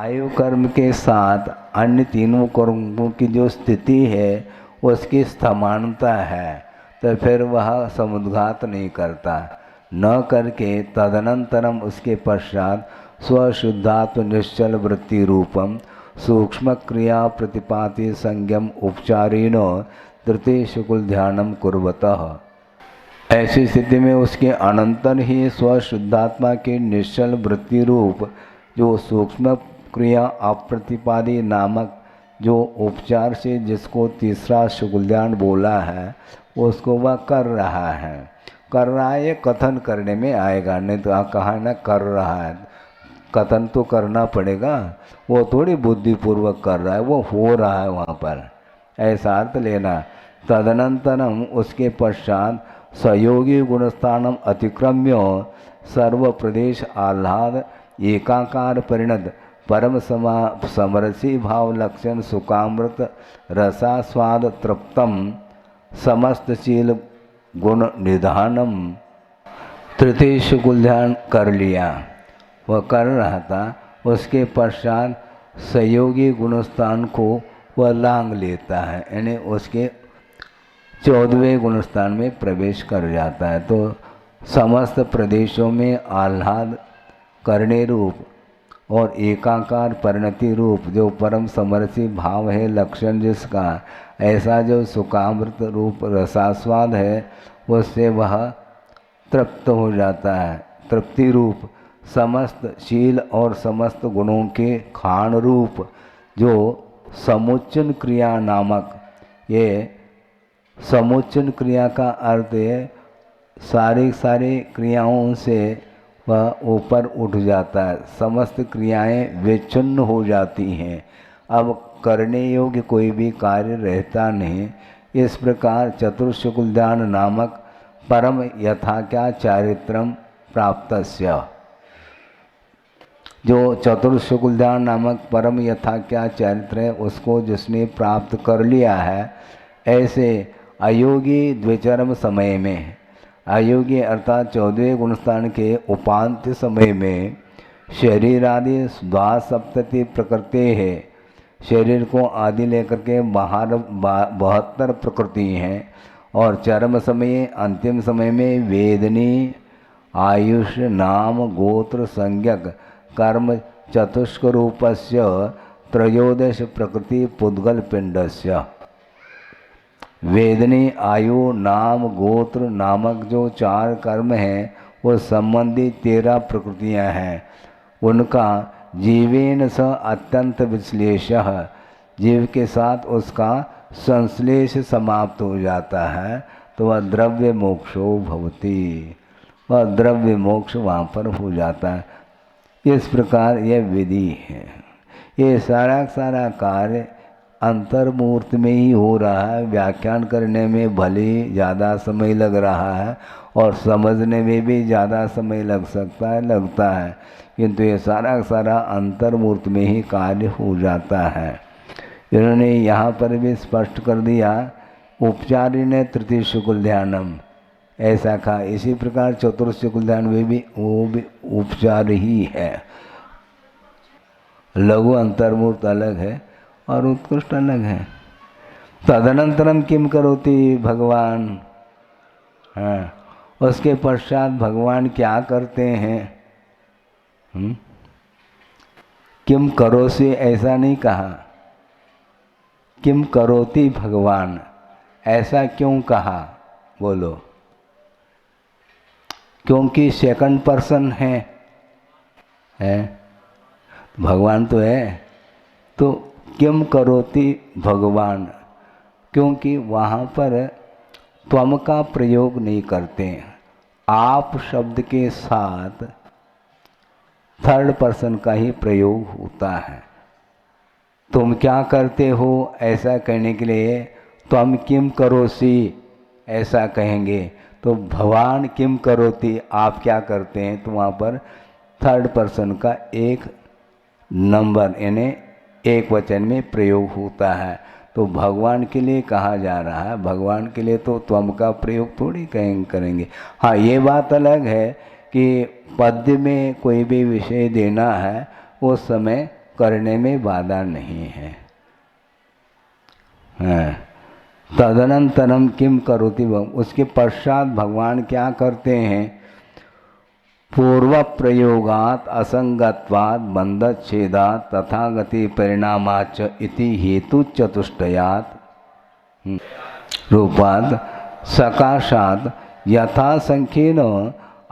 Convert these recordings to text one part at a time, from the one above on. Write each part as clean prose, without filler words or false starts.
आयु कर्म के साथ अन्य तीनों कर्मों की जो स्थिति है उसकी समानता है, तो फिर वह समुद्घात नहीं करता। न करके तदनंतरम उसके पश्चात स्वशुद्धात्म निश्चल वृत्ति रूपम सूक्ष्म क्रिया प्रतिपाति संयम उपचारिणो तृतीय शुक्ल ध्यानम कुर्वतः। ऐसी स्थिति में उसके अनंतर ही स्वशुद्धात्मा के निश्चल वृत्ति रूप जो सूक्ष्म क्रिया अप्रतिपादी नामक जो उपचार से जिसको तीसरा शुक्ल ध्यान बोला है उसको वह कर रहा है। ये कथन करने में आएगा, नहीं तो कहा ना कर रहा है, कथन तो करना पड़ेगा, वो थोड़ी बुद्धिपूर्वक कर रहा है, वो हो रहा है वहाँ पर, ऐसा अर्थ लेना। तदनंतरम उसके पश्चात सहयोगी गुणस्थानम अतिक्रम्य सर्व प्रदेश आह्लाद एकाकार परिणत परम समरसी भाव लक्षण सुकामृत रसास्वाद तृप्तम समस्तशील गुण निधानम तृतीय शुक्ल ध्यान कर लिया। वह कर रहा था, उसके पश्चात सहयोगी गुणस्थान को वह लांग लेता है, यानी उसके 14वें गुणस्थान में प्रवेश कर जाता है। तो समस्त प्रदेशों में आह्लाद करने रूप और एकाकार परिणति रूप जो परम समरसी भाव है लक्षण जिसका, ऐसा जो सुकामृत रूप रसास्वाद है उससे वह तृप्त हो जाता है। तृप्ति रूप समस्त शील और समस्त गुणों के खान रूप जो समुच्चन क्रिया नामक, ये समुच्चन क्रिया का अर्थ है सारी क्रियाओं से वह ऊपर उठ जाता है, समस्त क्रियाएं विच्छिन्न हो जाती हैं, अब करने योग्य कोई भी कार्य रहता नहीं। इस प्रकार चतुर्शुक्ल ध्यान नामक परम यथाख्या चारित्रम प्राप्तस्य, जो चतुर्शुक्ल ध्यान नामक परम यथाख्या चरित्र है उसको जिसने प्राप्त कर लिया है, ऐसे अयोगी द्विचरम समय में, अयोगी अर्थात 14वें गुणस्थान के उपांत्य समय में शरीर आदि द्वासप्तति प्रकृति है, शरीर को आदि लेकर के 72 प्रकृति हैं, और चरम समय अंतिम समय में वेदनी आयुष नाम गोत्र संज्ञक कर्म चतुष्क रूपस्य त्रयोदश प्रकृति पुद्गल पिंडस्य। वेदनी आयु नाम गोत्र नामक जो 4 कर्म हैं वो संबंधी 13 प्रकृतियां हैं, उनका जीवेन स अत्यंत विश्लेष, जीव के साथ उसका संश्लेष समाप्त हो जाता है, तो वह द्रव्य मोक्षो भवति, वह द्रव्य मोक्ष वहाँ पर हो जाता है। इस प्रकार यह विधि है। ये सारा कार्य अंतर्मूर्त में ही हो रहा है। व्याख्यान करने में भले ज़्यादा समय लग रहा है और समझने में भी ज़्यादा समय लगता है, किंतु ये सारा अंतर्मूर्त में ही कार्य हो जाता है। इन्होंने यहाँ पर भी स्पष्ट कर दिया, उपचारी ने तृतीय शुक्ल ध्यानम ऐसा कहा। इसी प्रकार चतुर्शुक्ल ध्यान में भी वो भी उपचार ही है। लघु अंतर्मूर्त अलग है और उत्कृष्ट अलग है। तदनंतरम किम करोति भगवान, हाँ, उसके पश्चात भगवान क्या करते हैं? किम करोसि ऐसा नहीं कहा, किम करोति भगवान ऐसा क्यों कहा? बोलो। क्योंकि सेकंड पर्सन है भगवान तो है, तो किम करोति भगवान, क्योंकि वहाँ पर त्वम का प्रयोग नहीं करते, आप शब्द के साथ थर्ड पर्सन का ही प्रयोग होता है। तुम क्या करते हो ऐसा कहने के लिए त्वम किम करोसि ऐसा कहेंगे, तो भगवान किम करोति आप क्या करते हैं, तो वहाँ पर थर्ड पर्सन का एक नंबर यानी एक वचन में प्रयोग होता है। तो भगवान के लिए कहा जा रहा है, भगवान के लिए तो त्वम का प्रयोग थोड़ी करेंगे। हाँ, ये बात अलग है कि पद्य में कोई भी विषय देना है उस समय करने में बाधा नहीं है। तदनंतरम किम करोति, उसके पश्चात भगवान क्या करते हैं? पूर्व प्रयोगात असंगत्वाद बंधच्छेदात तथागति परिणामाच इति हेतु चतुष्टयात रूपाद सकाशात यथा संख्येन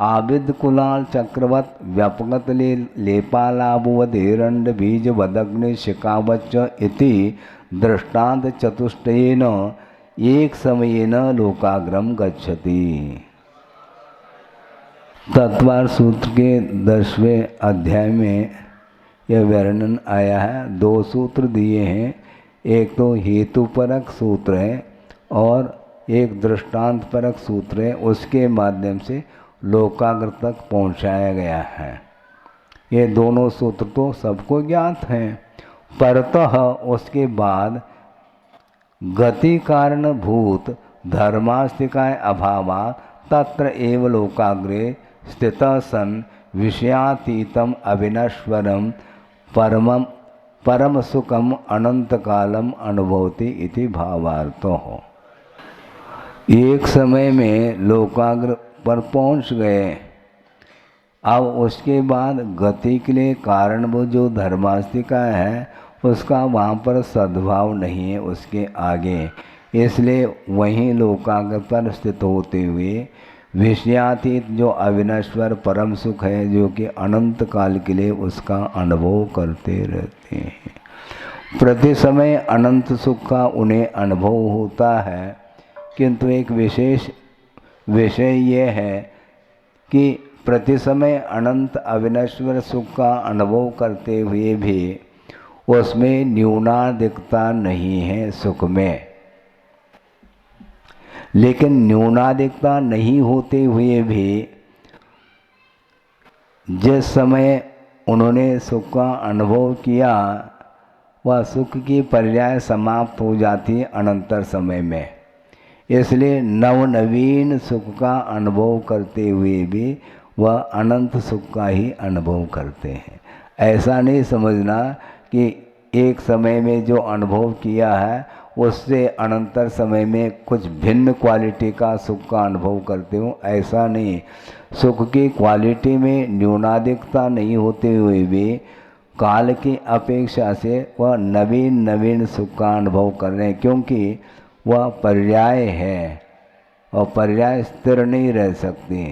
आविद कुलाल चक्रवत व्यापकत लेपालाभुवद हिरण्ड बीज वदग्नि शिकावच्च इति दृष्टांत चतुष्टयेन एक समयेन लोकाग्रम गच्छति। तत्वार सूत्र के 10वें अध्याय में यह वर्णन आया है। 2 सूत्र दिए हैं, एक तो हेतुपरक सूत्र है और एक दृष्टांत परक सूत्र है। उसके माध्यम से लोकाग्र तक पहुंचाया गया है। ये दोनों सूत्र तो सबको ज्ञात हैं। परतः उसके बाद गति कारण भूत धर्मास्तिकाय अभावा तत्र एव लोकाग्रे स्थितः सन विषयातीतम अविनश्वरम परम सुखम अनंत कालम अनुभवति इति भावार्थो हो। एक समय में लोकाग्र पर पहुंच गए। अब उसके बाद गति के लिए कारण वो जो धर्मास्तिका है उसका वहाँ पर सद्भाव नहीं है उसके आगे, इसलिए वहीं लोकाग्र पर स्थित होते हुए विषयातीत जो अविनश्वर परम सुख है जो कि अनंत काल के लिए उसका अनुभव करते रहते हैं। प्रति समय अनंत सुख का उन्हें अनुभव होता है, किंतु एक विशेष विषय ये है कि प्रति समय अनंत अविनश्वर सुख का अनुभव करते हुए भी उसमें न्यूनाधिकता नहीं है सुख में। लेकिन न्यूनाधिकता नहीं होते हुए भी जिस समय उन्होंने सुख का अनुभव किया वह सुख की पर्याय समाप्त हो जाती है अनंतर समय में। इसलिए नवीन सुख का अनुभव करते हुए भी वह अनंत सुख का ही अनुभव करते हैं। ऐसा नहीं समझना कि एक समय में जो अनुभव किया है उससे अनंतर समय में कुछ भिन्न क्वालिटी का सुख का अनुभव करते हो, ऐसा नहीं। सुख की क्वालिटी में न्यूनाधिकता नहीं होते हुए भी काल की अपेक्षा से वह नवीन सुख का अनुभव कर रहे हैं, क्योंकि वह पर्याय है और पर्याय स्थिर नहीं रह सकती,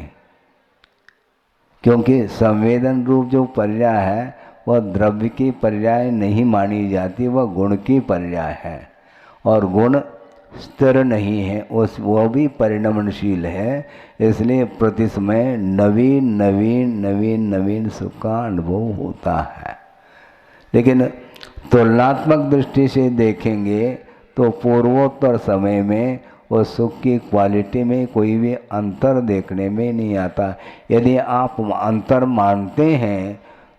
क्योंकि संवेदन रूप जो पर्याय है वह द्रव्य की पर्याय नहीं मानी जाती, वह गुण की पर्याय है और गुण स्थिर नहीं है, वह भी परिणमनशील है। इसलिए प्रति समय नवीन सुख का अनुभव होता है। लेकिन तुलनात्मक दृष्टि से देखेंगे तो पूर्वोत्तर समय में उस सुख की क्वालिटी में कोई भी अंतर देखने में नहीं आता। यदि आप अंतर मानते हैं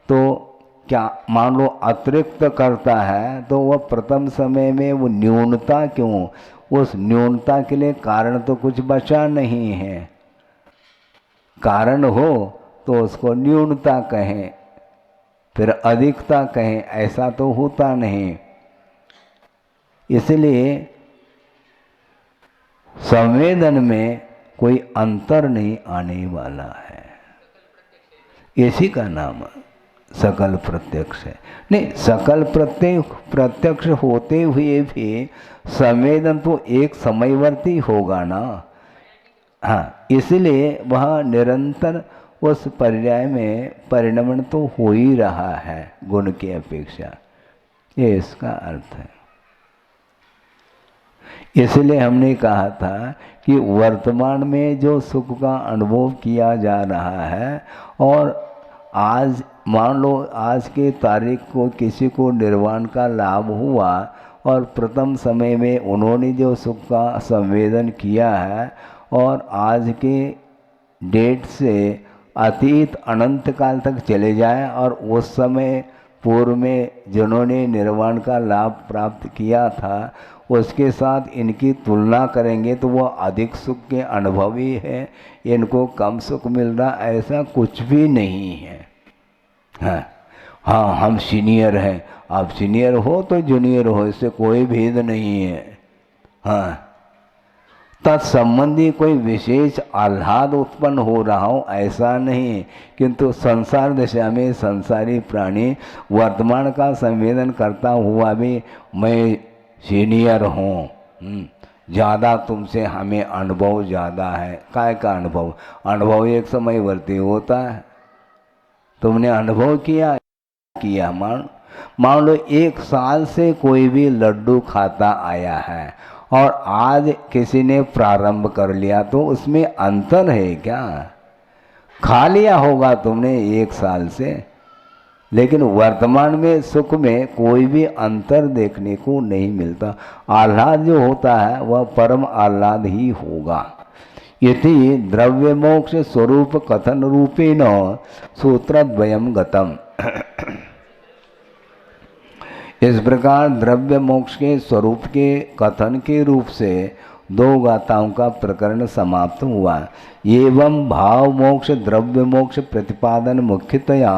तो क्या मान लो अतिरिक्त करता है तो वह प्रथम समय में वो न्यूनता क्यों? उस न्यूनता के लिए कारण तो कुछ बचा नहीं है। कारण हो तो उसको न्यूनता कहें, फिर अधिकता कहें, ऐसा तो होता नहीं। इसलिए संवेदन में कोई अंतर नहीं आने वाला है, इसी का नाम सकल प्रत्यक्ष है। नहीं, सकल प्रत्यक्ष होते हुए भी संवेदन तो एक समयवर्ती होगा ना। हाँ, इसलिए वह निरंतर उस पर्याय में परिणमन तो हो ही रहा है गुण की अपेक्षा, ये इसका अर्थ है। इसलिए हमने कहा था कि वर्तमान में जो सुख का अनुभव किया जा रहा है और आज मान लो आज के तारीख को किसी को निर्वाण का लाभ हुआ और प्रथम समय में उन्होंने जो सुख का संवेदन किया है और आज के डेट से अतीत अनंत काल तक चले जाए और उस समय पूर्व में जिन्होंने निर्वाण का लाभ प्राप्त किया था उसके साथ इनकी तुलना करेंगे तो वह अधिक सुख के अनुभवी है, इनको कम सुख मिल रहा, ऐसा कुछ भी नहीं है। हाँ, हाँ हम सीनियर हैं, आप सीनियर हो तो जूनियर हो, इससे कोई भेद नहीं है। हाँ, तत्संबंधी कोई विशेष आह्लाद उत्पन्न हो रहा हो ऐसा नहीं, किंतु संसार दशा में संसारी प्राणी वर्तमान का संवेदन करता हुआ भी मैं सीनियर हूँ, ज़्यादा तुमसे हमें अनुभव ज़्यादा है। काय का अनुभव? अनुभव एक समय वर्ती होता है। तुमने अनुभव किया मान लो 1 साल से कोई भी लड्डू खाता आया है और आज किसी ने प्रारंभ कर लिया, तो उसमें अंतर है क्या? खा लिया होगा तुमने 1 साल से, लेकिन वर्तमान में सुख में कोई भी अंतर देखने को नहीं मिलता। आह्लाद जो होता है वह परम आह्लाद ही होगा। इति द्रव्य मोक्ष स्वरूप कथन रूपेण सूत्रद्वयम गतम। इस प्रकार द्रव्य मोक्ष के स्वरूप के कथन के रूप से 2 गाथाओं का प्रकरण समाप्त हुआ। एवं भाव मोक्ष द्रव्य मोक्ष प्रतिपादन मुख्यतया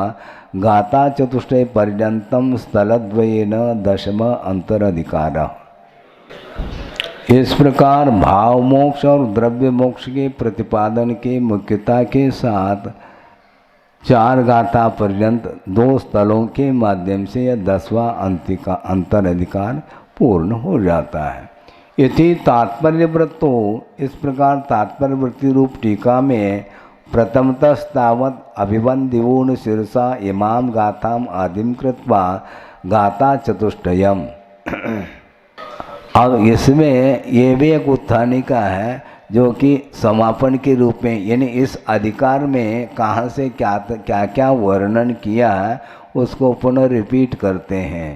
गाथा चतुष्टय पर्यंतम स्थलद्वयेन 10वां अंतराधिकार। इस प्रकार भाव मोक्ष और द्रव्य मोक्ष के प्रतिपादन के मुख्यता के साथ 4 गाथा पर्यंत 2 स्थलों के माध्यम से यह 10वां अंतराधिकार पूर्ण हो जाता है। इति तात्पर्य वृत्तो, इस प्रकार तात्पर्य वृत्ति रूप टीका में प्रथमतस्तावत् अभिबंधिवून शिरसा इमाम गाथाम आदिम कृत्वा गाथा चतुष्टयम। अब इसमें ये भी एक उत्थानिका है जो कि समापन के रूप में, यानी इस अधिकार में कहाँ से क्या क्या वर्णन किया है उसको पुनः रिपीट करते हैं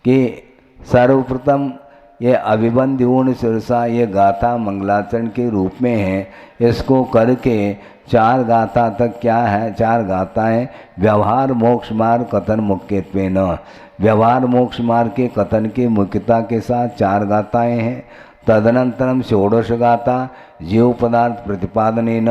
कि सर्वप्रथम ये अभिबंधिवून शिरसा ये गाथा मंगलाचरण के रूप में है। इसको करके 4 गाथा तक क्या है? 4 गाथाएं व्यवहार मोक्ष मार्ग कथन मुख्यत्वेन, व्यवहार मोक्ष मार्ग के कथन की मुख्यता के साथ 4 गाथाएं हैं। तदनंतरम षोडश गाथा जीव पदार्थ प्रतिपादनेन,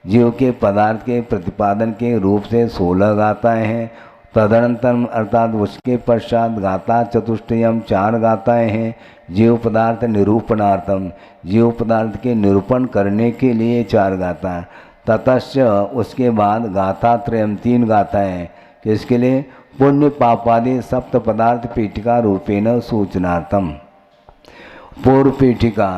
जीव के पदार्थ के प्रतिपादन के रूप से 16 गाथाएं हैं। तदनंतरम अर्थात उसके पश्चात गाथा चतुष्टयम 4 गाथाएं हैं जीव पदार्थ निरूपणार्थम, जीव पदार्थ के निरूपण करने के लिए 4 गाथा। ततश्च उसके बाद गाथा त्रयम 3 गाथाएं किसके लिए? पुण्य पापादि सप्त पदार्थ पीठिका रूपेण सूचनार्थम। पूर्व पीठिका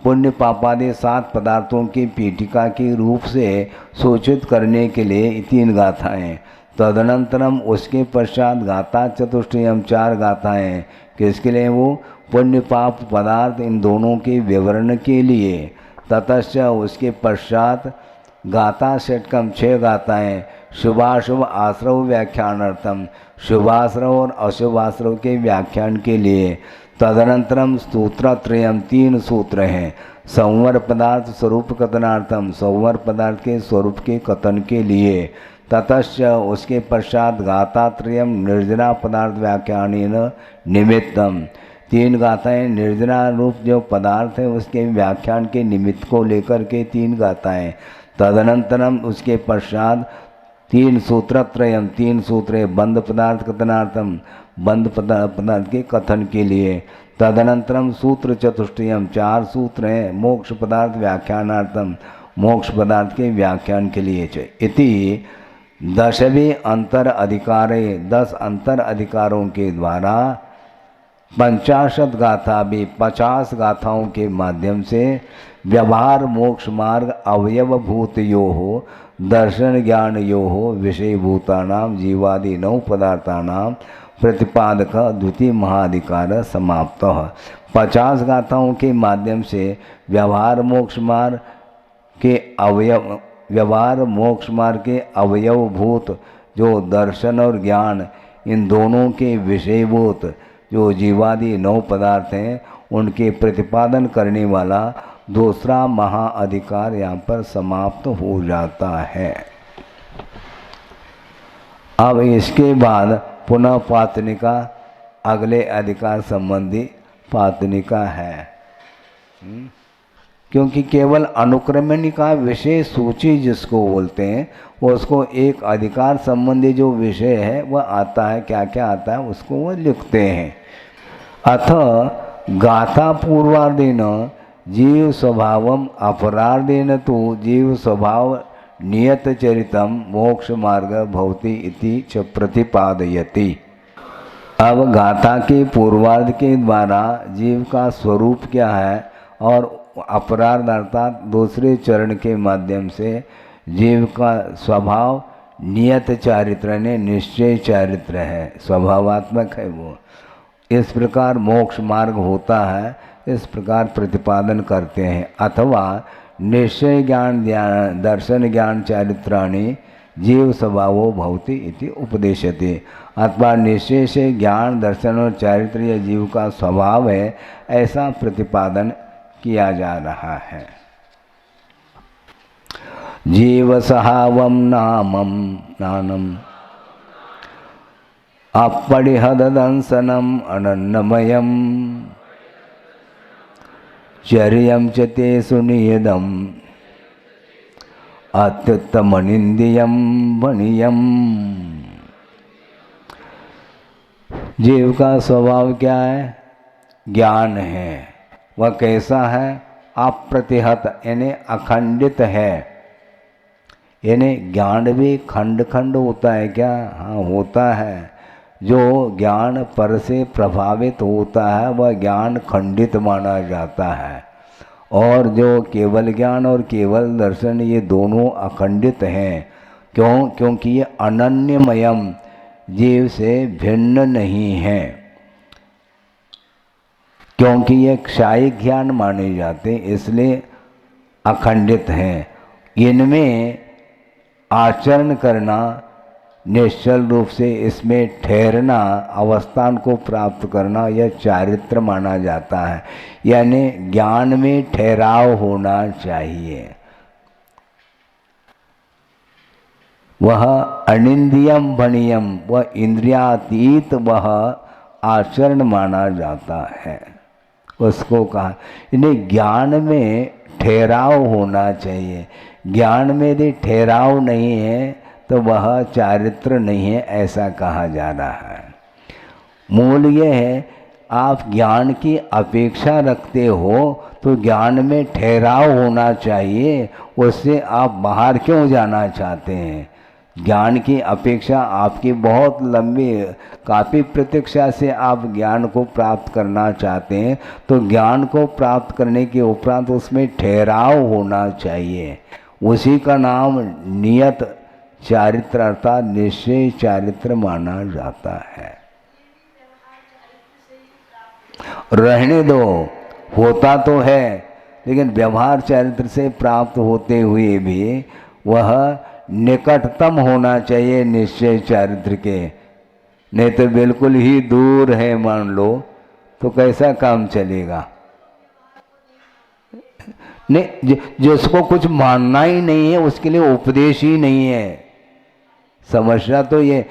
पुण्य पापादि 7 पदार्थों की पीठिका के रूप से सूचित करने के लिए 3 गाथाएं। तदनंतरम उसके पश्चात गाथा चतुष्टयम 4 गाथाएं किसके लिए? वो पुण्य पाप पदार्थ इन दोनों के विवरण के लिए। ततश्च उसके पश्चात गाथा षटकम 6 गाथाएं शुभाशुभ आश्रव व्याख्यानार्थम, शुभाश्रव और अशुभाश्रव के व्याख्यान के लिए। तदनंतरम सूत्रत्रयम 3 सूत्र हैं संवर पदार्थ स्वरूप कथनार्थम, संवर पदार्थ के स्वरूप के कथन के लिए। ततश्च उसके पश्चात गाथात्रयम निर्जना पदार्थ व्याख्यानेन निमित्तम, 3 गाथाएं निर्जना रूप जो पदार्थ है उसके व्याख्यान के निमित्त को लेकर के 3 गाथाएं। तदनंतरम उसके पश्चात 3 सूत्रत्रयम 3 सूत्र बंध पदार्थ कथनार्थम, बंध पदार्थ के कथन के लिए। तदनंतरम सूत्र चतुष्टयम 4 सूत्र हैं मोक्ष पदार्थ व्याख्यानार्थम, मोक्ष पदार्थ के व्याख्यान के लिए। इति 10वें अंतर अधिकारे 10 अंतर अधिकारों के द्वारा 50 गाथा भी 50 गाथाओं के माध्यम से व्यवहार मोक्ष मार्ग अवयवभूतयो हो दर्शन ज्ञान यो हो विषयभूतानाम जीवादि 9 पदार्थानाम प्रतिपादक द्वितीय महाधिकार समाप्त। 50 गाथाओं के माध्यम से व्यवहार मोक्ष मार्ग के अवयवभूत जो दर्शन और ज्ञान इन दोनों के विषयभूत जो जीवादि 9 पदार्थ हैं उनके प्रतिपादन करने वाला दूसरा महाअधिकार यहाँ पर समाप्त हो जाता है। अब इसके बाद पुनः पातनिका अगले अधिकार संबंधी पातनिका है। क्योंकि केवल अनुक्रमणिका विषय सूची जिसको बोलते हैं, वो उसको एक अधिकार संबंधी जो विषय है वह आता है, क्या क्या आता है उसको वो लिखते हैं। अथ गाथा पूर्वार्धेन जीव स्वभावम अपरार्धेन तो जीव स्वभाव नियत चरितम मोक्ष मार्ग भवति इति च प्रतिपादयति। अब गाथा के पूर्वार्ध के द्वारा जीव का स्वरूप क्या है और अपरार्ध अर्थात दूसरे चरण के माध्यम से जीव का स्वभाव नियत चारित्र ने निश्चय चारित्र है, स्वभावात्मक है वो, इस प्रकार मोक्ष मार्ग होता है, इस प्रकार प्रतिपादन करते हैं। अथवा निश्चय ज्ञान दर्शन ज्ञान चारित्राणि जीव स्वभावो भवति इति उपदेशते। अथवा निश्चय से ज्ञान दर्शन और चारित्र या जीव का स्वभाव है, ऐसा प्रतिपादन किया जा रहा है। जीव सहावम नामम नानम अपरिहदंसनम अनन्नमयम चर्यम च ते सुनियदम अत्युत्तमनिंदियम वनियम। जीव का स्वभाव क्या है? ज्ञान है। वह कैसा है? अप्रतिहत यानी अखंडित है। यानी ज्ञान भी खंड खंड होता है क्या? हाँ होता है। जो ज्ञान पर से प्रभावित होता है वह ज्ञान खंडित माना जाता है, और जो केवल ज्ञान और केवल दर्शन ये दोनों अखंडित हैं। क्यों? क्योंकि ये अनन्यमयम जीव से भिन्न नहीं है, क्योंकि ये क्षायिक ज्ञान माने जाते इसलिए अखंडित हैं। इनमें आचरण करना, निश्चल रूप से इसमें ठहरना, अवस्थान को प्राप्त करना, यह चारित्र माना जाता है। यानी ज्ञान में ठहराव होना चाहिए। वह अनिंद्रियम भणियम, वह इंद्रियातीत वह आचरण माना जाता है, उसको कहा। इन्हें ज्ञान में ठहराव होना चाहिए। ज्ञान में यदि ठहराव नहीं है तो वह चारित्र नहीं है, ऐसा कहा जा रहा है। मूल ये है, आप ज्ञान की अपेक्षा रखते हो तो ज्ञान में ठहराव होना चाहिए, उससे आप बाहर क्यों जाना चाहते हैं? ज्ञान की अपेक्षा आपकी बहुत लंबी, काफ़ी प्रतीक्षा से आप ज्ञान को प्राप्त करना चाहते हैं, तो ज्ञान को प्राप्त करने के उपरांत उसमें ठहराव होना चाहिए। उसी का नाम नियत चारित्र अर्थात निश्चय चारित्र माना जाता है। रहने दो, होता तो है, लेकिन व्यवहार चारित्र से प्राप्त होते हुए भी वह निकटतम होना चाहिए निश्चय चारित्र के। नहीं तो बिल्कुल ही दूर है मान लो तो कैसा काम चलेगा? नहीं, जिसको कुछ मानना ही नहीं है उसके लिए उपदेश ही नहीं है। समस्या तो ये,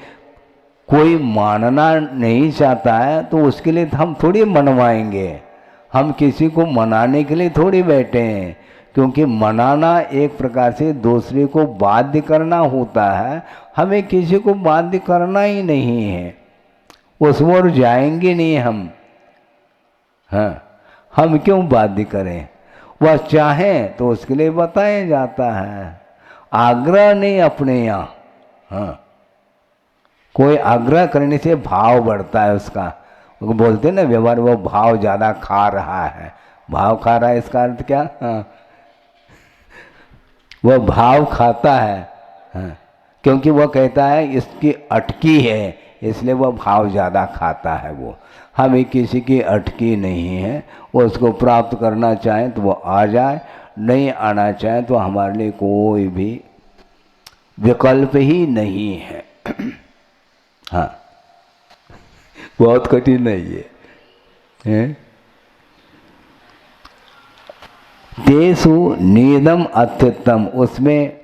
कोई मानना नहीं चाहता है तो उसके लिए हम थोड़ी मनवाएंगे। हम किसी को मनाने के लिए थोड़ी बैठे हैं, क्योंकि मनाना एक प्रकार से दूसरे को बाध्य करना होता है। हमें किसी को बाध्य करना ही नहीं है, उस ओर जाएंगे नहीं हम। हाँ, हम क्यों बाध्य करें? वह चाहें तो उसके लिए बताया जाता है, आग्रह नहीं अपने यहाँ। हाँ, कोई आग्रह करने से भाव बढ़ता है उसका। वो बोलते हैं ना व्यवहार, वो भाव ज़्यादा खा रहा है। भाव खा रहा है इसका अर्थ क्या? हाँ, वह भाव खाता है। हाँ, क्योंकि वह कहता है इसकी अटकी है, इसलिए वह भाव ज़्यादा खाता है। वो हमें किसी की अटकी नहीं है, वो उसको प्राप्त करना चाहें तो वो आ जाए, नहीं आना चाहें तो हमारे लिए कोई भी विकल्प ही नहीं है। हाँ, बहुत कठिन नहीं है। तेसु नियदम अत्युत्तम, उसमें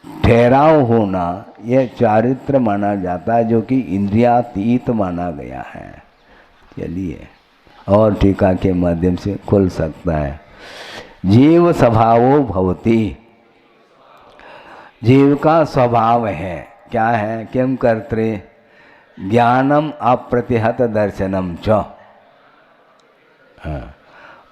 ठहराव होना यह चारित्र माना जाता है, जो कि इंद्रियातीत माना गया है। चलिए और टीका के माध्यम से खुल सकता है। जीव स्वभावो भवति, जीव का स्वभाव है, क्या है? किम कर्तृ ज्ञानम अप्रतिहत दर्शनम च।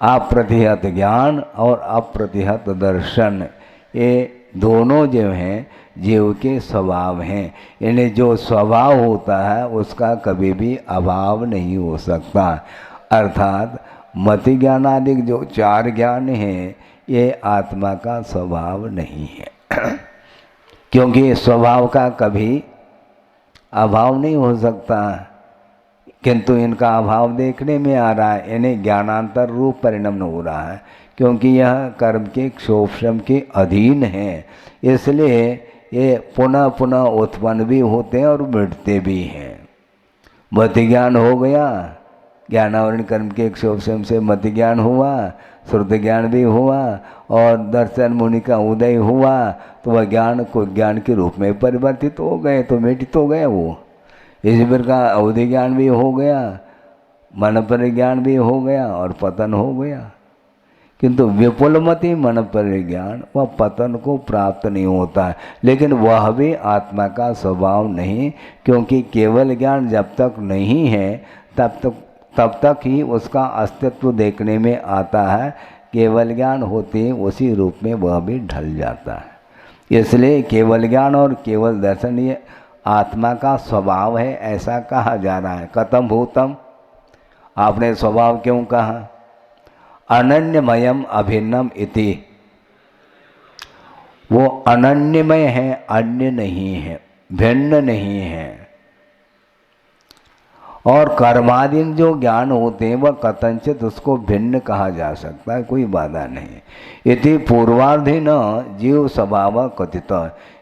अप्रतिहत ज्ञान और अप्रतिहत दर्शन, ये दोनों जो हैं जीव के स्वभाव हैं। यानी जो स्वभाव होता है उसका कभी भी अभाव नहीं हो सकता। अर्थात मति ज्ञान आदि जो चार ज्ञान हैं ये आत्मा का स्वभाव नहीं है क्योंकि स्वभाव का कभी अभाव नहीं हो सकता, किंतु इनका अभाव देखने में आ रहा है, इन्हें ज्ञानांतर रूप परिणमन हो रहा है क्योंकि यह कर्म के क्षोभश्रम के अधीन है। इसलिए ये पुनः पुनः उत्पन्न भी होते हैं और मिटते भी हैं। मति ज्ञान हो गया, ज्ञानावरण कर्म के क्षोभश्रम से मति ज्ञान हुआ, श्रुति ज्ञान भी हुआ और दर्शन मुनि का उदय हुआ, तो वह ज्ञान को ज्ञान के रूप में परिवर्तित हो गए, तो मिट तो गए वो। इसी प्रकार अवधि ज्ञान भी हो गया, मन परिज्ञान भी हो गया और पतन हो गया। किंतु विपुलमति मन परिज्ञान वह पतन को प्राप्त नहीं होता है, लेकिन वह भी आत्मा का स्वभाव नहीं, क्योंकि केवल ज्ञान जब तक नहीं है तब तक ही उसका अस्तित्व देखने में आता है। केवल ज्ञान होते उसी रूप में वह भी ढल जाता है। इसलिए केवल ज्ञान और केवल दर्शन ये आत्मा का स्वभाव है, ऐसा कहा जा रहा है। कथम भूतम, आपने स्वभाव क्यों कहा? अनन्यमयम अभिन्नम इति, वो अनन्यमय है, अन्य नहीं है, भिन्न नहीं है। और कर्मादीन जो ज्ञान होते हैं वह कथनचित उसको भिन्न कहा जा सकता है, कोई बाधा नहीं। इति पूर्वार्धे न जीव स्वभाव कथित,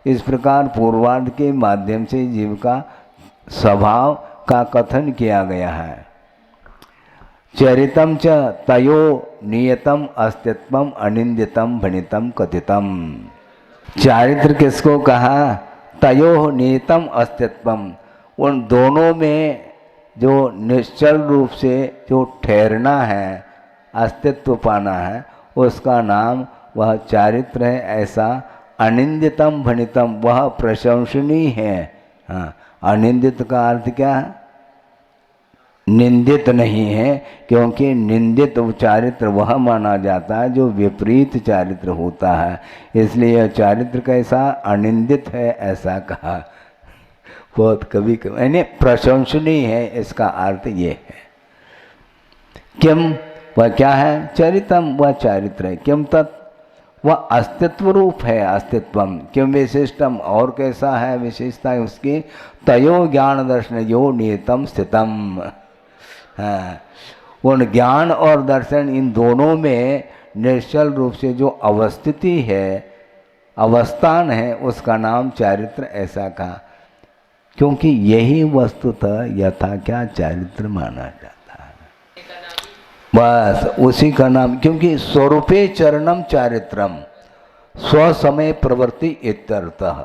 इस प्रकार पूर्वार्ध के माध्यम से जीव का स्वभाव का कथन किया गया है। चरितम च तयो नियतम अस्तित्वम अनिंदितम भणितम कथितम। चारित्र किसको कहा? तयो नियतम अस्तित्वम, उन दोनों में जो निश्चल रूप से जो ठहरना है, अस्तित्व पाना है, उसका नाम वह चारित्र है। ऐसा अनिंदितम भणितम, वह प्रशंसनीय है। हाँ, अनिंदित का अर्थ क्या है? निंदित नहीं है, क्योंकि निंदित चारित्र वह माना जाता है जो विपरीत चारित्र होता है। इसलिए यह चारित्र कैसा? अनिंदित है, ऐसा कहा। बहुत कभी कभी यानी प्रशंसनीय है, इसका अर्थ ये है। किम, वह क्या है? चरितम, वह चारित्र है। किम तत्, वह अस्तित्व रूप है, अस्तित्वम। किम विशिष्टम, और कैसा है विशेषता उसकी? तयो ज्ञान दर्शन यो नियतम स्थितम। हाँ, उन ज्ञान और दर्शन इन दोनों में निश्चल रूप से जो अवस्थिति है, अवस्थान है, उसका नाम चारित्र, ऐसा कहा। क्योंकि यही वस्तुतः यथा क्या चारित्र माना जाता है, बस उसी का नाम। क्योंकि स्वरूपे चरणम चारित्रम स्वसमय प्रवृत्ति इत्यर्थः,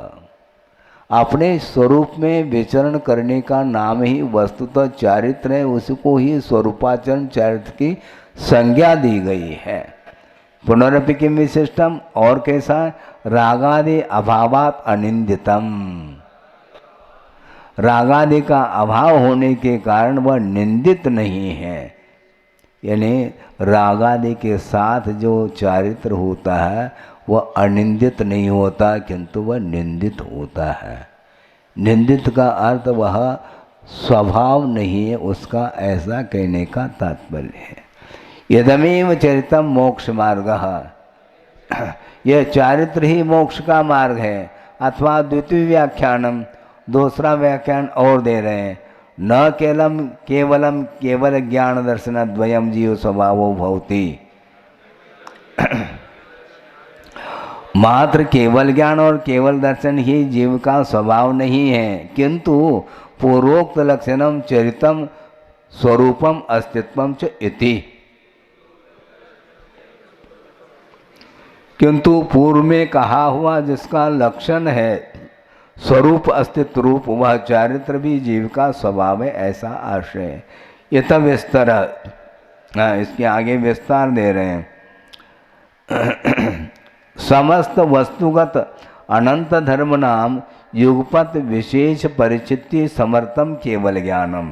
अपने स्वरूप में विचरण करने का नाम ही वस्तुतः चारित्र है, उसको ही स्वरूपाचरण चारित्र की संज्ञा दी गई है। पुनरपि किम विशिष्टम, और कैसा? रागादि अभावात अनिंदितम, रागादि का अभाव होने के कारण वह निंदित नहीं है। यानी रागादि के साथ जो चारित्र होता है वह अनिंदित नहीं होता, किंतु वह निंदित होता है। निंदित का अर्थ वह स्वभाव नहीं है उसका, ऐसा कहने का तात्पर्य है। यदमेव चरितम मोक्ष मार्ग, यह चारित्र ही मोक्ष का मार्ग है। अथवा द्वितीय व्याख्यानम, दूसरा व्याख्यान और दे रहे हैं। न केवलम केवल ज्ञान दर्शन द्वयम जीव स्वभावो भवति, मात्र केवल ज्ञान और केवल दर्शन ही जीव का स्वभाव नहीं है, किंतु पूर्वोक्त लक्षणम चरितम स्वरूपम अस्तित्वम च इति। किंतु पूर्व में कहा हुआ जिसका लक्षण है स्वरूप अस्तित्व रूप, वह चारित्र भी जीव का स्वभाव है, ऐसा आशय। यथ विस्तर, इसके आगे विस्तार दे रहे हैं। समस्त वस्तुगत अनंत धर्म नाम युगपत विशेष परिचिति समर्थम केवल ज्ञानम।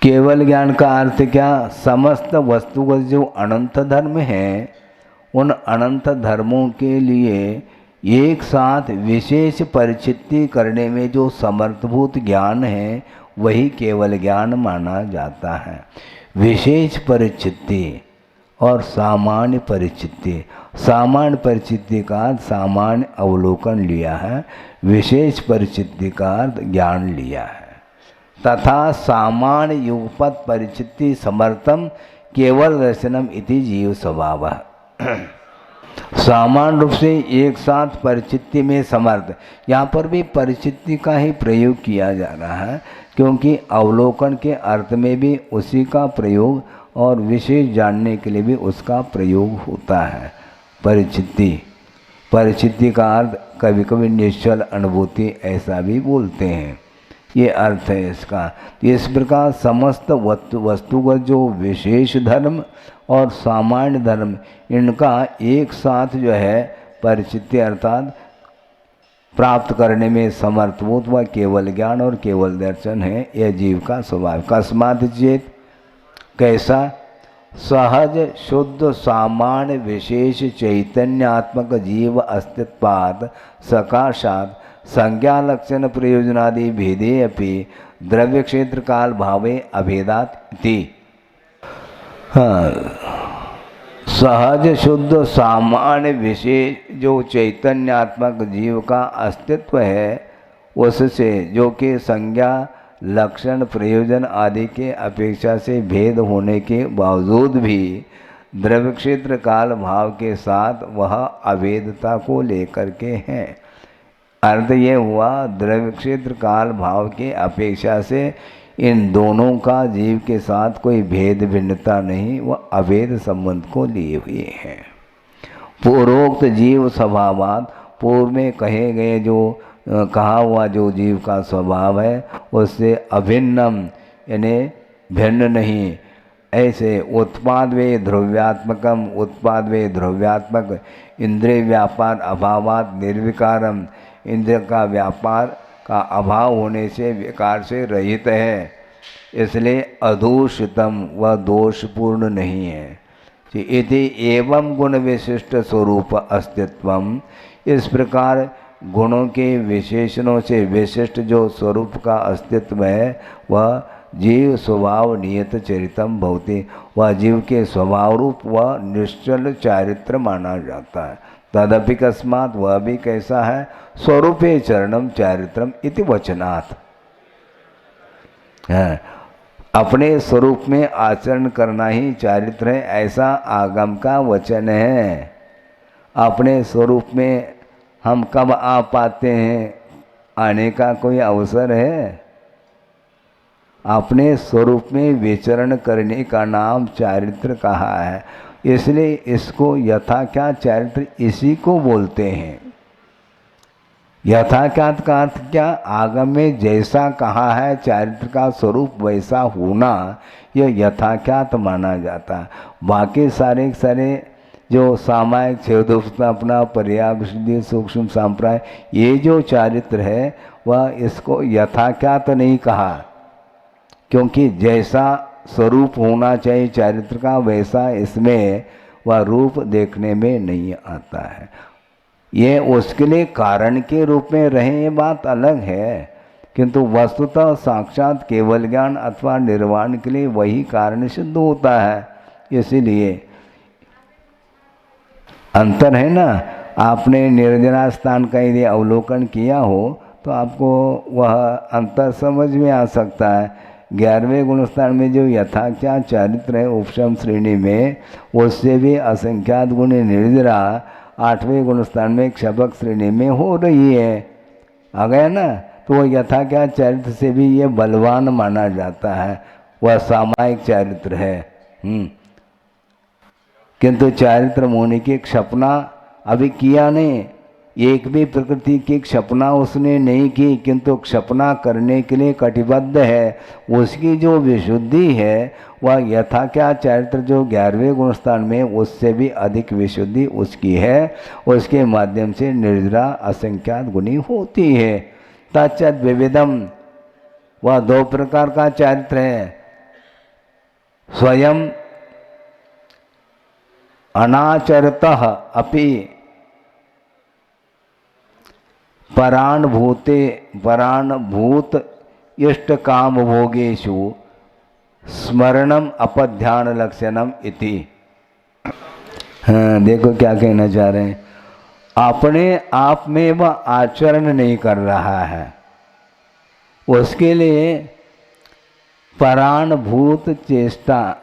केवल ज्ञान का अर्थ क्या? समस्त वस्तुगत जो अनंत धर्म हैं उन अनंत धर्मों के लिए एक साथ विशेष परिचिति करने में जो समर्थभूत ज्ञान है वही केवल ज्ञान माना जाता है। विशेष परिचिति और सामान्य परिचिति। सामान्य परिचिति का अर्थ सामान्य अवलोकन लिया है, विशेष परिचिति का अर्थ ज्ञान लिया है। तथा सामान्य युगपत परिचिति समर्थम केवल दर्शनम इति जीव स्वभाव। सामान्य रूप से एक साथ परिचिति में समर्थ, यहाँ पर भी परिचिति का ही प्रयोग किया जा रहा है क्योंकि अवलोकन के अर्थ में भी उसी का प्रयोग और विशेष जानने के लिए भी उसका प्रयोग होता है। परिचिति, परिचिति का अर्थ कभी कभी निश्चल अनुभूति ऐसा भी बोलते हैं, ये अर्थ है इसका। इस प्रकार समस्त वस्तुगत जो विशेष धर्म और सामान्य धर्म इनका एक साथ जो है परिचिति अर्थात प्राप्त करने में समर्थभूत व केवल ज्ञान और केवल दर्शन है, यह जीव का स्वभाव। कस्मात् चेत, कैसा? सहज शुद्ध सामान्य विशेष चैतन्यात्मक जीव अस्तित्वात् सकाशात् संज्ञा लक्षण प्रयोजनादि भेदे अपि द्रव्य क्षेत्र काल भावे अभेदात इति। सहज शुद्ध सामान्य विशेष जो चैतन्यात्मक जीव का अस्तित्व है उससे जो कि संज्ञा लक्षण प्रयोजन आदि के अपेक्षा से भेद होने के बावजूद भी द्रव्य क्षेत्र काल भाव के साथ वह अभेदता को लेकर के हैं। अर्थ ये हुआ द्रव्य क्षेत्र काल भाव के अपेक्षा से इन दोनों का जीव के साथ कोई भेद भिन्नता नहीं, वह अभेद संबंध को लिए हुए हैं। पूर्वोक्त जीव स्वभावात, पूर्व में कहे गए जो कहा हुआ जो जीव का स्वभाव है उससे अभिन्नम यानी भिन्न नहीं। ऐसे उत्पाद वे ध्रुव्यात्मकम, उत्पाद वे ध्रुव्यात्मक, इंद्रिय व्यापार अभावात निर्विकारम, इंद्रिय का व्यापार का अभाव होने से विकार से रहित है, इसलिए अदूषितम व दोषपूर्ण नहीं है। इति एवं गुण विशिष्ट स्वरूप अस्तित्वम, इस प्रकार गुणों के विशेषणों से विशिष्ट जो स्वरूप का अस्तित्व है वह जीव स्वभाव नियत चरितम भवति, वह जीव के स्वभाव रूप व निश्चल चारित्र माना जाता है। तदपि कस्मात्, वह भी कैसा है? स्वरूपे चरणम चारित्रम इति वचनात्, अपने स्वरूप में आचरण करना ही चारित्र है, ऐसा आगम का वचन है। अपने स्वरूप में हम कब आ पाते हैं? आने का कोई अवसर है? अपने स्वरूप में विचरण करने का नाम चारित्र कहा है, इसलिए इसको यथा क्या चारित्र इसी को बोलते हैं। यथाख्यात का अर्थ क्या? आगम में जैसा कहा है चारित्र का स्वरूप वैसा होना, यह यथाख्यात माना जाता है। बाकी सारे जो सामायिक छेदोपना पर्यावृद्धि सूक्ष्म सांप्राय ये जो चारित्र है वह इसको यथाख्यात नहीं कहा, क्योंकि जैसा स्वरूप होना चाहिए चारित्र का वैसा इसमें वह रूप देखने में नहीं आता है। ये उसके लिए कारण के रूप में रहे ये बात अलग है, किंतु वस्तुतः साक्षात केवल ज्ञान अथवा निर्वाण के लिए वही कारण सिद्ध होता है। इसीलिए अंतर है ना। आपने निर्जना स्थान का यदि अवलोकन किया हो तो आपको वह अंतर समझ में आ सकता है। 11वें गुणस्थान में जो यथाख्यात चारित्र है उपशम श्रेणी में, उससे भी असंख्यात गुण निर्जरा 8वें गुणस्थान में क्षपक श्रेणी में हो रही है। आ गया ना। तो वह यथाख्यात चारित्र से भी ये बलवान माना जाता है, वह सामायिक चारित्र है। किंतु चारित्र मोनि की क्षपना अभी किया नहीं, एक भी प्रकृति की क्षपना उसने नहीं की, किंतु क्षपना करने के लिए कटिबद्ध है। उसकी जो विशुद्धि है वह यथा क्या चरित्र जो 11वें गुणस्थान में उससे भी अधिक विशुद्धि उसकी है। उसके माध्यम से निर्जरा असंख्यात गुणी होती है। तच्चत विविधम, वह 2 प्रकार का चरित्र है। स्वयं अनाचरतः अपि पराणभूत इष्ट काम भोगेषु स्मरणम अपध्यान लक्षणम इति। हाँ, देखो क्या कहना चाह रहे हैं। अपने आप में वह आचरण नहीं कर रहा है, उसके लिए पराणभूत चेष्टा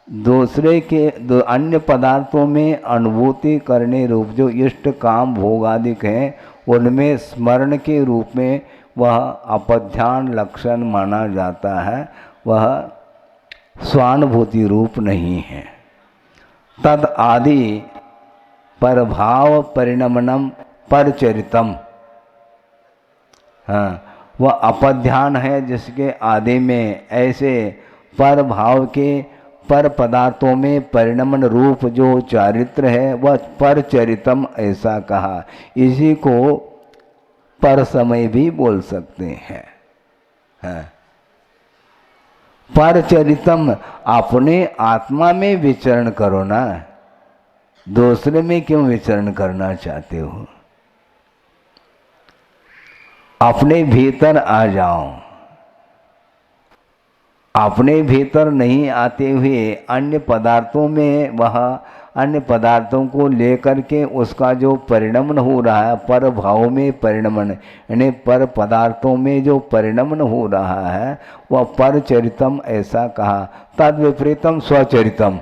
दूसरे के अन्य पदार्थों में अनुभूति करने रूप जो इष्ट काम भोगादिक हैं उनमें स्मरण के रूप में वह अपध्यान लक्षण माना जाता है। वह स्वानुभूति रूप नहीं है। तद आदि परभाव परिणमनम परचरितम, हाँ, वह अपध्यान है जिसके आदि में ऐसे पर भाव के पर पदार्थों में परिणमन रूप जो चारित्र है वह परचरितम ऐसा कहा। इसी को पर समय भी बोल सकते हैं। हाँ। परचरितम, अपने आत्मा में विचरण करो ना, दूसरे में क्यों विचरण करना चाहते हो? अपने भीतर आ जाओ। अपने भीतर नहीं आते हुए अन्य पदार्थों में वह अन्य पदार्थों को लेकर के उसका जो परिणमन हो रहा है, पर भाव में परिणमन, यानी पर पदार्थों में जो परिणमन हो रहा है वह परचरितम ऐसा कहा। तद विपरीतम स्वचरितम,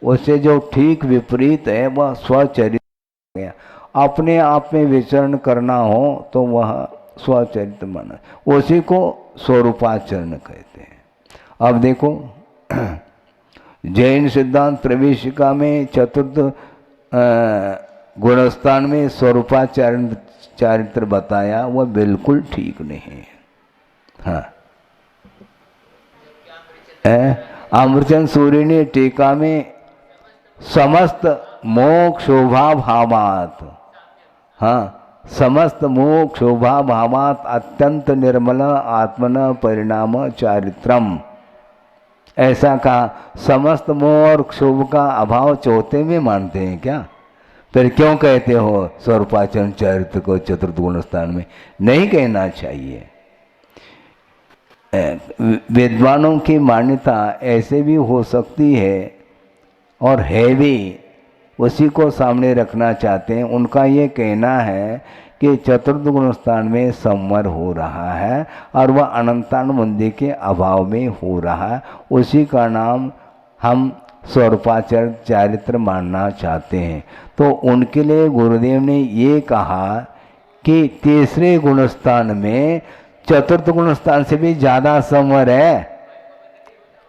उससे जो ठीक विपरीत है वह स्वचरित गया। अपने आप में विचरण करना हो तो वह स्वचरित माना, उसी को स्वरूपाचरण कहते हैं। अब देखो जैन सिद्धांत प्रवेशिका में चतुर्थ गुणस्थान में स्वरूपाचरण चारित्र बताया, वह बिल्कुल ठीक नहीं है। हाँ, अमृतचंद सूर्य ने टीका में समस्त मोक्ष शोभा भावात, हाँ, समस्त मोक्ष शोभा भावात अत्यंत निर्मल आत्मन परिणाम चारित्रम ऐसा कहा। समस्त मोह और क्षोभ का अभाव चौथे में मानते हैं क्या? फिर क्यों कहते हो स्वरूपाचरण चरित्र को चतुर्थ गुण स्थान में? नहीं कहना चाहिए। विद्वानों की मान्यता ऐसे भी हो सकती है और है भी, उसी को सामने रखना चाहते हैं। उनका ये कहना है कि चतुर्थ गुण स्थान में संवर हो रहा है और वह अनंतानुबंधी के अभाव में हो रहा है, उसी का नाम हम स्वरूपाचरण चारित्र मानना चाहते हैं। तो उनके लिए गुरुदेव ने ये कहा कि तीसरे गुणस्थान में चतुर्थ गुणस्थान से भी ज़्यादा संवर है,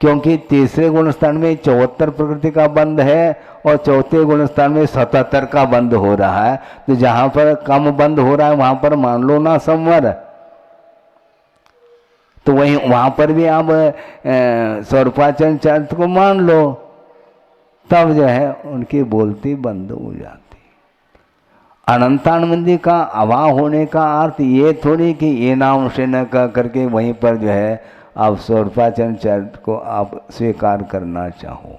क्योंकि तीसरे गुणस्थान में 74 प्रकृति का बंध है और चौथे गुणस्थान में 77 का बंध हो रहा है। तो जहां पर कम बंध हो रहा है वहां पर मान लो ना संवर, तो वहीं वहां पर भी आप स्वरूपाचरण चारित्र को मान लो, तब जो है उनकी बोलती बंद हो जाती। अनंतानुबंधी का अभाव होने का अर्थ ये थोड़ी कि ये नाम से न कह करके वहीं पर जो है आप स्वरूपाचरण चरित्र को आप स्वीकार करना चाहो,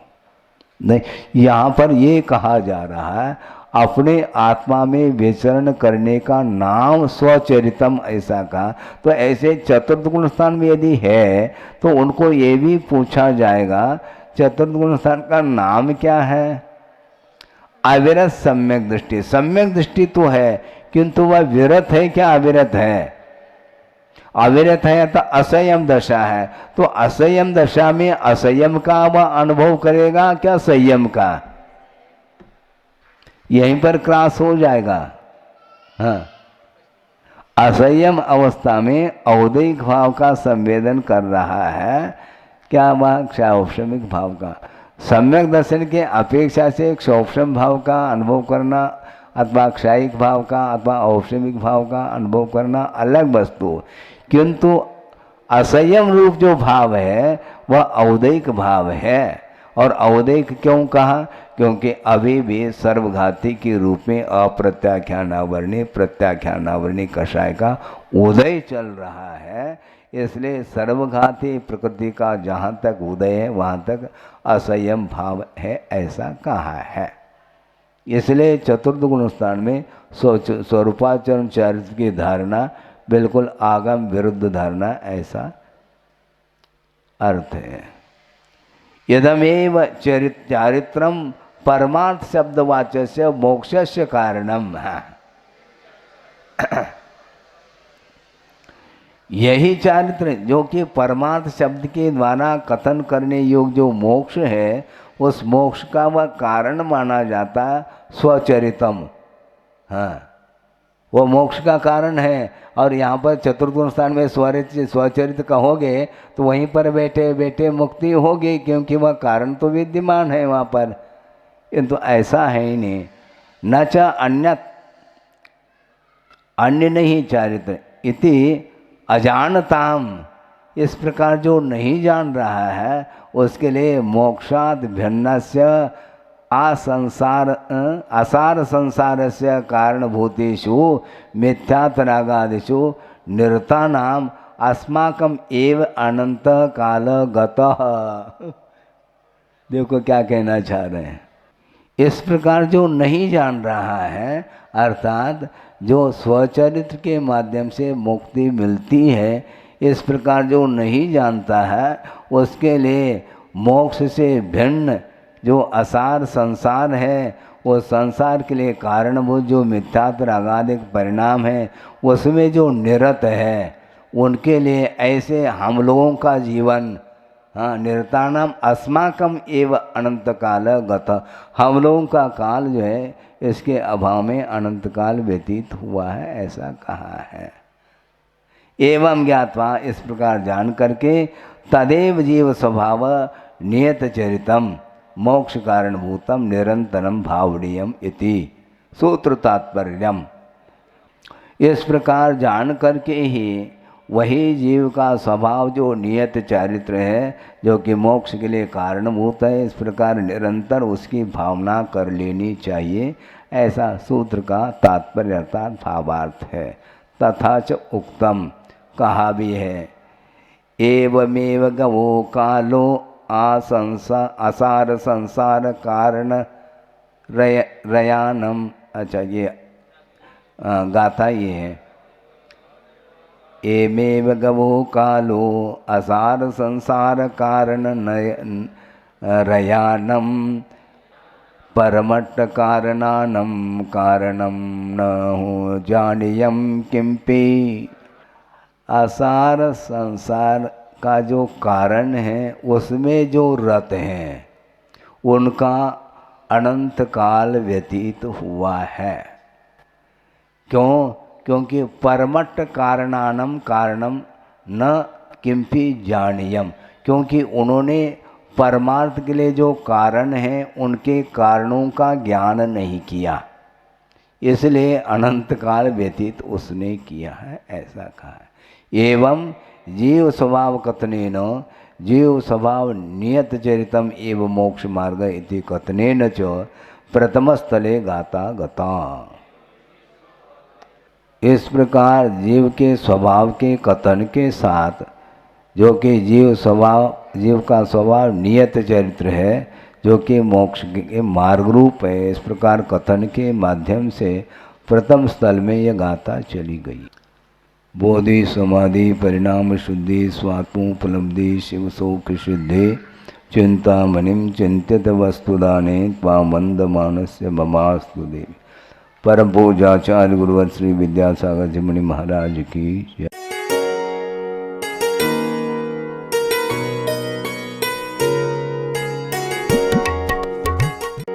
नहीं। यहाँ पर ये कहा जा रहा है अपने आत्मा में विचरण करने का नाम स्वचरितम ऐसा कहा। तो ऐसे चतुर्थ गुण स्थान में यदि है तो उनको ये भी पूछा जाएगा चतुर्थ गुण स्थान का नाम क्या है? अविरत सम्यक दृष्टि। सम्यक दृष्टि तो है, किंतु वह विरत है क्या अविरत है? अविरत है तो असंयम दशा है। तो असंयम दशा में असंयम का वह अनुभव करेगा क्या संयम का? यहीं पर क्रॉस हो जाएगा। हाँ, असंयम अवस्था में औदैहिक भाव का संवेदन कर रहा है क्या? वह क्षौक्षमिक भाव का। सम्यक दर्शन के अपेक्षा से क्षौक्षम भाव का अनुभव करना अथवा क्षयिक भाव का अथवा औषमिक भाव का अनुभव करना अलग वस्तु, किंतु असंयम रूप जो भाव है वह औदैक भाव है। और औदैक क्यों कहा? क्योंकि अभी भी सर्वघाती के रूप में अप्रत्याख्यानावरणी प्रत्याख्यानावरणी कषाय का उदय चल रहा है। इसलिए सर्वघाती प्रकृति का जहाँ तक उदय है वहाँ तक असंयम भाव है, ऐसा कहा है। इसलिए चतुर्थ गुणस्थान में स्वरूपाचरण चरित्र की धारणा बिल्कुल आगम विरुद्ध धारणा, ऐसा अर्थ है। यदमेव चारित्रम परमार्थ शब्दवाच्य मोक्षस्य कारणम। यही चारित्र जो कि परमार्थ शब्द के द्वारा कथन करने योग्य जो मोक्ष है, उस मोक्ष का वह कारण माना जाता है स्वचरितम। हाँ, वो मोक्ष का कारण है। और यहाँ पर चतुर्थ स्थान में स्वचरित कहोगे तो वहीं पर बैठे बैठे मुक्ति होगी, क्योंकि वह कारण तो विद्यमान है वहाँ पर, किंतु ऐसा है ही नहीं। न च अन्य नहीं चारित्र इति अजानताम, इस प्रकार जो नहीं जान रहा है उसके लिए मोक्षाद भिन्नस्य असार संसारस्य कारणभूतेषु मिथ्यातरागादिषु निरतानाम अस्माकम एव अनंत काल गतः। देखो क्या कहना चाह रहे हैं। इस प्रकार जो नहीं जान रहा है, अर्थात जो स्वचरित्र के माध्यम से मुक्ति मिलती है, इस प्रकार जो नहीं जानता है उसके लिए मोक्ष से भिन्न जो असार संसार है, वो संसार के लिए कारणभूत जो मिथ्यात्व आगादिक परिणाम है उसमें जो निरत है, उनके लिए ऐसे हम लोगों का जीवन, हाँ, निरतानाम अस्माकम एव अनंत काल गत, हम लोगों का काल जो है इसके अभाव में अनंत काल व्यतीत हुआ है, ऐसा कहा है। एवं ज्ञात्वा, इस प्रकार जान करके, तदेव जीव स्वभाव नियत चरितम मोक्ष कारणभूतम निरंतरम भावनीयम इति सूत्र तात्पर्यम। इस प्रकार जान करके ही वही जीव का स्वभाव जो नियत चारित्र है, जो कि मोक्ष के लिए कारणभूत है, इस प्रकार निरंतर उसकी भावना कर लेनी चाहिए, ऐसा सूत्र का तात्पर्य अर्थात भावार्थ है। तथा च उक्तम, कहा भी है, एवमेव गवो कालो असार संसार कारण रयानम। अच्छा, ये गाथा ये है, एमेव गवो कालो असार संसार कारण रयानम परमट्ट कारणानम कारणम न हो जानियम किंपि। असार संसार का जो कारण है उसमें जो रत हैं उनका अनंत काल व्यतीत हुआ है। क्यों? क्योंकि परमट्ट कारणानम कारणम न किंपि जानियम, क्योंकि उन्होंने परमार्थ के लिए जो कारण हैं उनके कारणों का ज्ञान नहीं किया, इसलिए अनंत काल व्यतीत उसने किया है, ऐसा कहा है। एवं जीव स्वभाव कथनेन जीव स्वभाव नियत चरितम एव मोक्ष मार्ग इति कथनेन च प्रथम स्थले गाता गता। इस प्रकार जीव के स्वभाव के कथन के साथ, जो कि जीव का स्वभाव नियत चरित्र है, जो कि मोक्ष के मार्ग रूप है, इस प्रकार कथन के माध्यम से प्रथम स्थल में यह गाथा चली गई। बोधि समाधि परिणाम शुद्धि स्वात्मोपलब्धि शिव सौख सिद्धि चिंतामणिम चिंतित वस्तुदाने त्वामंद मानस्य ममास्तु देवी। परम पूज्याचार्य गुरुवर श्री विद्यासागर जी मुनि महाराज की जय।